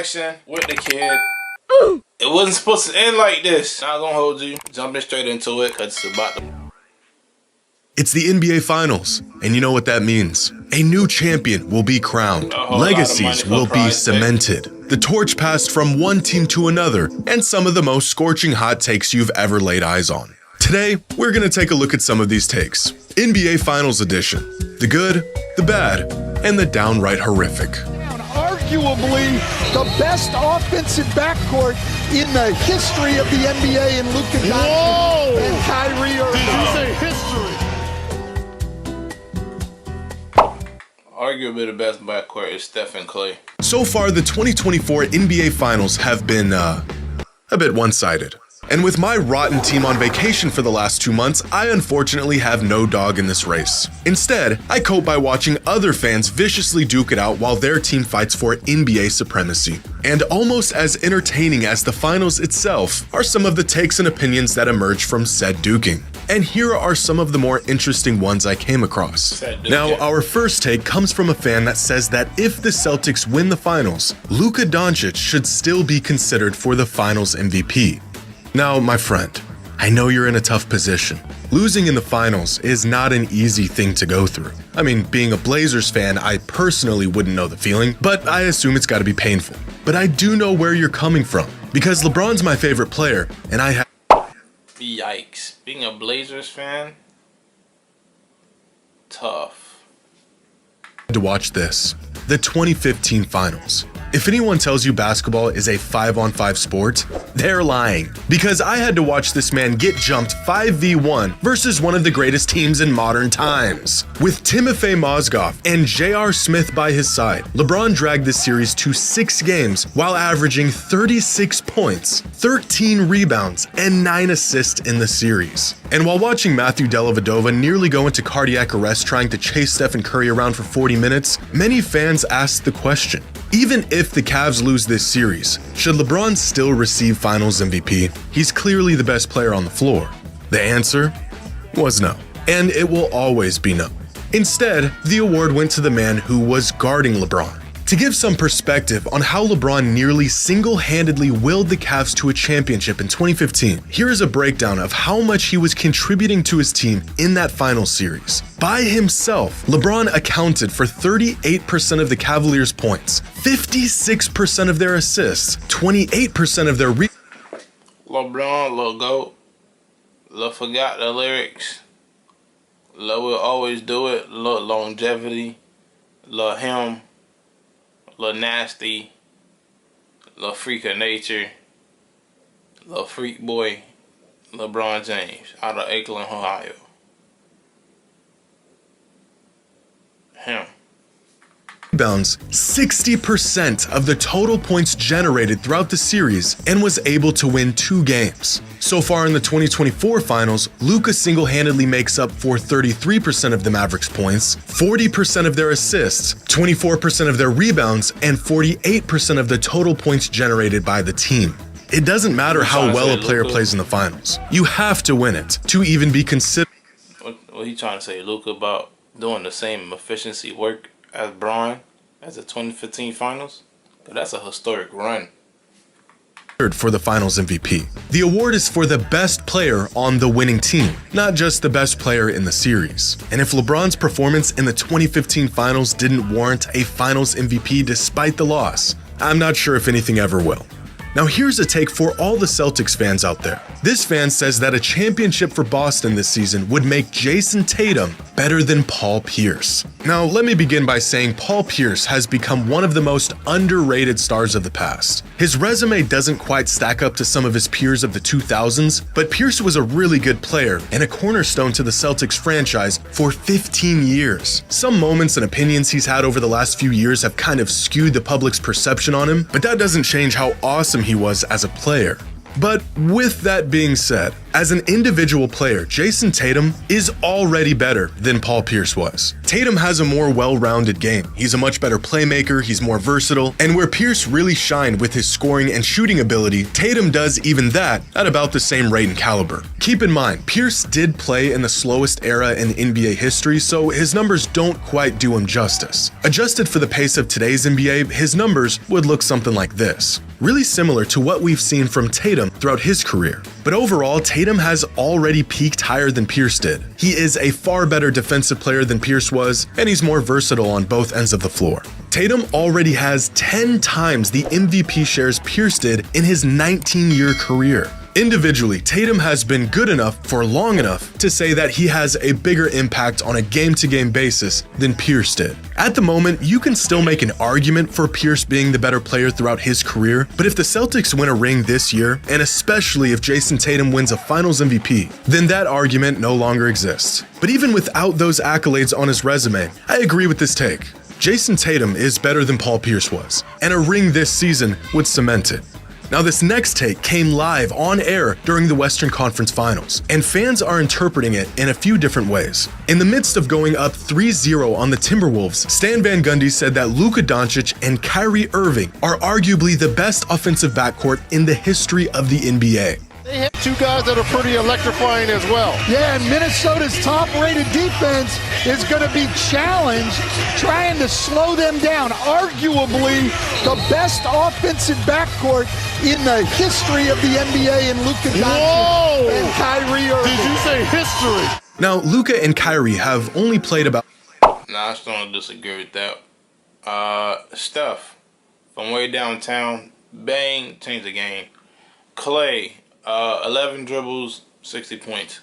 interaction with the kid. It wasn't supposed to end like this. Not gonna hold you. Jumping straight into it because it's about to... It's the NBA Finals, and you know what that means. A new champion will be crowned. Legacies will be cemented. The torch passed from one team to another, and some of the most scorching hot takes you've ever laid eyes on. Today, we're gonna take a look at some of these takes. NBA Finals edition. The good, the bad, and the downright horrific. Arguably the best offensive backcourt in the history of the NBA in Luka Doncic and Kyrie Irving. Did you say history? Arguably the best backcourt is Steph and Clay. So far, the 2024 NBA Finals have been, a bit one-sided. And with my rotten team on vacation for the last 2 months, I unfortunately have no dog in this race. Instead, I cope by watching other fans viciously duke it out while their team fights for NBA supremacy. And almost as entertaining as the finals itself are some of the takes and opinions that emerge from said duking. And here are some of the more interesting ones I came across. Now, our first take comes from a fan that says that if the Celtics win the finals, Luka Doncic should still be considered for the finals MVP. Now, my friend, I know you're in a tough position. Losing in the finals is not an easy thing to go through. I mean, being a Blazers fan, I personally wouldn't know the feeling, but I assume it's gotta be painful. But I do know where you're coming from, because LeBron's my favorite player, and I have... Yikes. Being a Blazers fan? Tough. ...to watch this. The 2015 finals. If anyone tells you basketball is a 5-on-5 sport, they're lying. Because I had to watch this man get jumped 5v1 versus one of the greatest teams in modern times. With Timofey Mozgov and J.R. Smith by his side, LeBron dragged this series to 6 games while averaging 36 points, 13 rebounds, and 9 assists in the series. And while watching Matthew Dellavedova nearly go into cardiac arrest trying to chase Stephen Curry around for 40 minutes, many fans asked the question, even if the Cavs lose this series, should LeBron still receive Finals MVP? He's clearly the best player on the floor. The answer was no, and it will always be no. Instead, the award went to the man who was guarding LeBron. To give some perspective on how LeBron nearly single-handedly willed the Cavs to a championship in 2015, here is a breakdown of how much he was contributing to his team in that final series. By himself, LeBron accounted for 38% of the Cavaliers' points, 56% of their assists, 28% of their LeBron, Lil Goat, Lil Forgot the Lyrics, Lil Will Always Do It, Lil Longevity, Lil Him, Lil Nasty, Lil Freak of Nature, Lil Freak Boy, LeBron James, out of Akron, Ohio. Him. Rebounds 60% of the total points generated throughout the series and was able to win 2 games. So far in the 2024 finals, Luka single-handedly makes up for 33% of the Mavericks' points, 40% of their assists, 24% of their rebounds, and 48% of the total points generated by the team. It doesn't matter how well a player plays in the finals. You have to win it to even be considered. What he trying to say, Luka, about doing the same efficiency work as Bron as the 2015 finals? But that's a historic run. For the finals MVP. The award is for the best player on the winning team, not just the best player in the series. And if LeBron's performance in the 2015 finals didn't warrant a finals MVP despite the loss, I'm not sure if anything ever will. Now here's a take for all the Celtics fans out there. This fan says that a championship for Boston this season would make Jason Tatum better than Paul Pierce. Now let me begin by saying Paul Pierce has become one of the most underrated stars of the past. His resume doesn't quite stack up to some of his peers of the 2000s, but Pierce was a really good player and a cornerstone to the Celtics franchise for 15 years. Some moments and opinions he's had over the last few years have kind of skewed the public's perception on him, but that doesn't change how awesome he was as a player. But with that being said, As an individual player, Jayson Tatum is already better than Paul Pierce was. Tatum has a more well-rounded game. He's a much better playmaker, he's more versatile, and where Pierce really shined with his scoring and shooting ability, Tatum does even that at about the same rate and caliber. Keep in mind, Pierce did play in the slowest era in NBA history, so his numbers don't quite do him justice. Adjusted for the pace of today's NBA, his numbers would look something like this. Really similar to what we've seen from Tatum throughout his career. But overall, Tatum has already peaked higher than Pierce did. He is a far better defensive player than Pierce was, and he's more versatile on both ends of the floor. Tatum already has 10 times the MVP shares Pierce did in his 19-year career. Individually, Tatum has been good enough for long enough to say that he has a bigger impact on a game-to-game basis than Pierce did. At the moment, you can still make an argument for Pierce being the better player throughout his career, but if the Celtics win a ring this year, and especially if Jayson Tatum wins a Finals MVP, then that argument no longer exists. But even without those accolades on his resume, I agree with this take. Jayson Tatum is better than Paul Pierce was, and a ring this season would cement it. Now, this next take came live on air during the Western Conference Finals, and fans are interpreting it in a few different ways. In the midst of going up 3-0 on the Timberwolves, Stan Van Gundy said that Luka Doncic and Kyrie Irving are arguably the best offensive backcourt in the history of the NBA. They have two guys that are pretty electrifying as well. Yeah, and Minnesota's top-rated defense is going to be challenged trying to slow them down. Arguably the best offensive backcourt in the history of the NBA in Luka Doncic and Kyrie Irving. Did you say history? Now, Luka and Kyrie have only played about... Nah, I still don't disagree with that. Steph, from way downtown, bang, change the game. Clay, 11 dribbles, 60 points.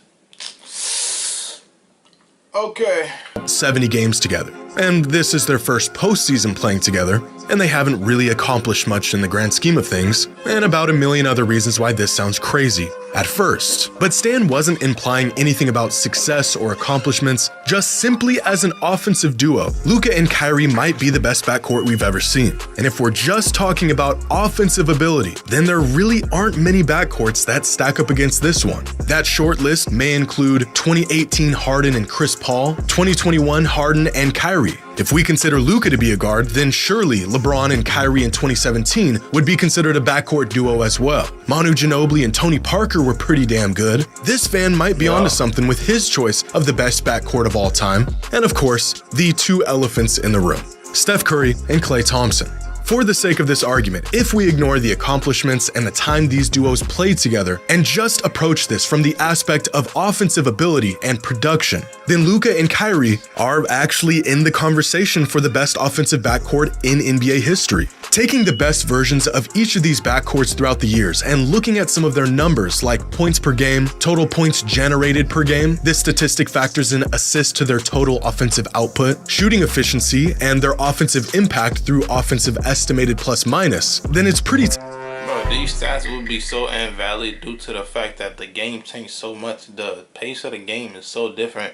Okay. 70 games together. And this is their first postseason playing together, and they haven't really accomplished much in the grand scheme of things, and about a million other reasons why this sounds crazy at first. But Stan wasn't implying anything about success or accomplishments, just simply as an offensive duo, Luka and Kyrie might be the best backcourt we've ever seen. And if we're just talking about offensive ability, then there really aren't many backcourts that stack up against this one. That short list may include 2018 Harden and Chris Paul, 2021 Harden and Kyrie. If we consider Luka to be a guard, then surely LeBron and Kyrie in 2017 would be considered a backcourt duo as well. Manu Ginobili and Tony Parker were pretty damn good. This fan might be onto something with his choice of the best backcourt of all time. And of course, the two elephants in the room, Steph Curry and Klay Thompson. For the sake of this argument, if we ignore the accomplishments and the time these duos played together and just approach this from the aspect of offensive ability and production, then Luka and Kyrie are actually in the conversation for the best offensive backcourt in NBA history. Taking the best versions of each of these backcourts throughout the years and looking at some of their numbers like points per game, total points generated per game, this statistic factors in assists to their total offensive output, shooting efficiency, and their offensive impact through offensive estimated plus minus, then it's pretty Bro, these stats would be so invalid due to the fact that the game changed so much. The pace of the game is so different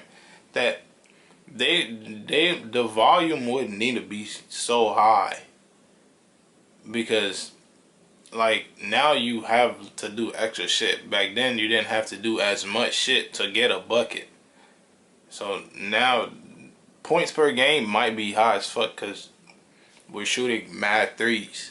that the volume wouldn't need to be so high. Because, like, now you have to do extra shit. Back then, you didn't have to do as much shit to get a bucket. So, now, points per game might be high as fuck because we're shooting mad threes.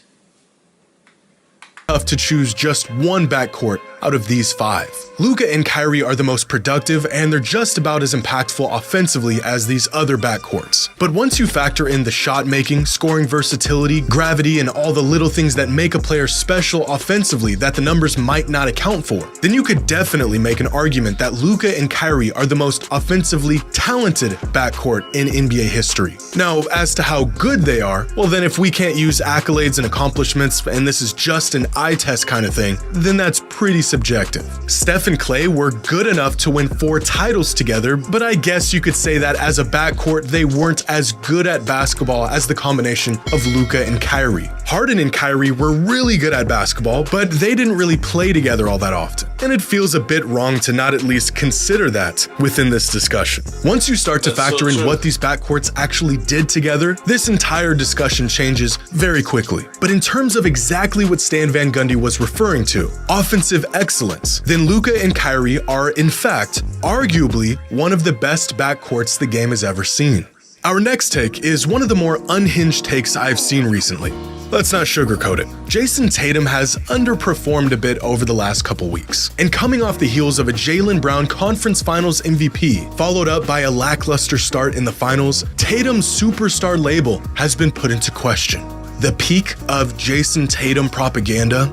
Tough to choose just one backcourt out of these five. Luka and Kyrie are the most productive, and they're just about as impactful offensively as these other backcourts. But once you factor in the shot making, scoring versatility, gravity, and all the little things that make a player special offensively that the numbers might not account for, then you could definitely make an argument that Luka and Kyrie are the most offensively talented backcourt in NBA history. Now, as to how good they are, well then if we can't use accolades and accomplishments, and this is just an eye test kind of thing, then that's pretty subjective. Steph and Klay were good enough to win 4 titles together, but I guess you could say that as a backcourt, they weren't as good at basketball as the combination of Luka and Kyrie. Harden and Kyrie were really good at basketball, but they didn't really play together all that often. And it feels a bit wrong to not at least consider that within this discussion. Once you start to factor in what these backcourts actually did together, this entire discussion changes very quickly. But in terms of exactly what Stan Van Gundy was referring to, offensive excellence, then Luka and Kyrie are, in fact, arguably one of the best backcourts the game has ever seen. Our next take is one of the more unhinged takes I've seen recently. Let's not sugarcoat it. Jason Tatum has underperformed a bit over the last couple weeks, and coming off the heels of a Jaylen Brown Conference Finals MVP, followed up by a lackluster start in the finals, Tatum's superstar label has been put into question. The peak of Jason Tatum propaganda?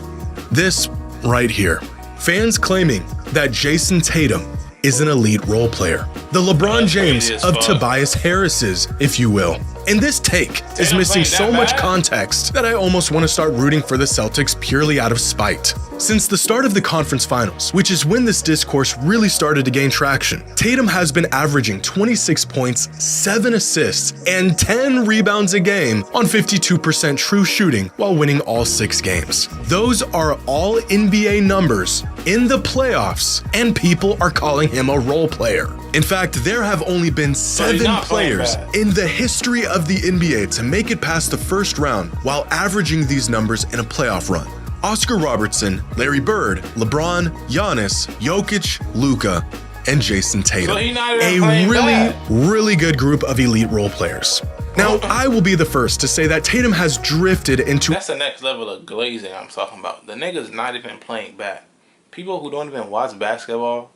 This right here. Fans claiming that Jason Tatum is an elite role player. The LeBron James of Tobias Harris's, if you will. And this take is missing so much context that I almost want to start rooting for the Celtics purely out of spite. Since the start of the conference finals, which is when this discourse really started to gain traction, Tatum has been averaging 26 points, 7 assists, and 10 rebounds a game on 52% true shooting while winning all 6 games. Those are all NBA numbers in the playoffs, and people are calling him a role player. In fact, there have only been 7 players in the history of the NBA to make it past the first round while averaging these numbers in a playoff run. Oscar Robertson, Larry Bird, LeBron, Giannis, Jokic, Luka, and Jason Tatum. A really good group of elite role players. Now, I will be the first to say that Tatum has drifted into— That's the next level of glazing I'm talking about. The nigga's not even playing bad. People who don't even watch basketball,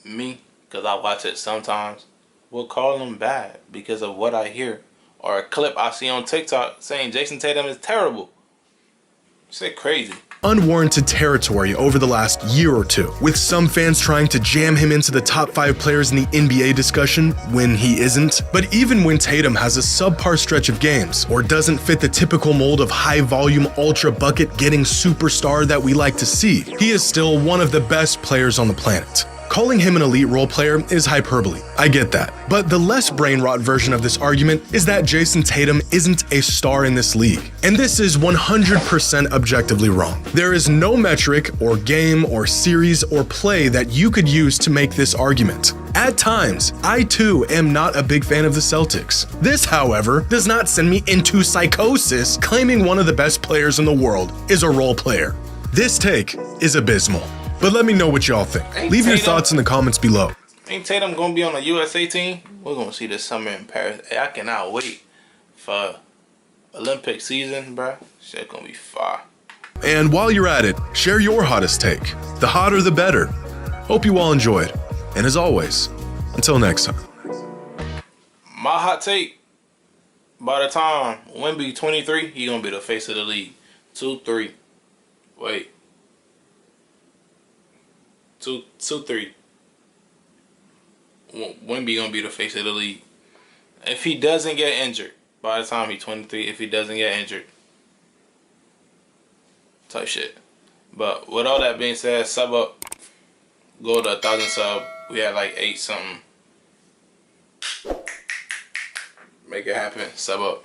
me, because I watch it sometimes, will call him bad because of what I hear. Or a clip I see on TikTok saying Jason Tatum is terrible. Shit crazy. Unwarranted territory over the last year or two, with some fans trying to jam him into the top 5 players in the NBA discussion when he isn't. But even when Tatum has a subpar stretch of games, or doesn't fit the typical mold of high-volume, ultra-bucket-getting superstar that we like to see, he is still one of the best players on the planet. Calling him an elite role player is hyperbole, I get that. But the less brain-rot version of this argument is that Jason Tatum isn't a star in this league. And this is 100% objectively wrong. There is no metric, or game, or series, or play that you could use to make this argument. At times, I too am not a big fan of the Celtics. This, however, does not send me into psychosis claiming one of the best players in the world is a role player. This take is abysmal. But let me know what y'all think. Leave your thoughts in the comments below. Ain't Tatum gonna be on the USA team? We're gonna see this summer in Paris. Hey, I cannot wait for Olympic season, bruh. Shit gonna be fire. And while you're at it, share your hottest take. The hotter the better. Hope you all enjoyed. And as always, until next time. My hot take, by the time Wemby 23, he gonna be the face of the league. 2-3. Wait. 2-3. Wemby gonna be the face of the league. If he doesn't get injured by the time he's 23, if he doesn't get injured, type shit. But with all that being said, sub up. Go to 1,000 sub. We had like 8 something. Make it happen. Sub up.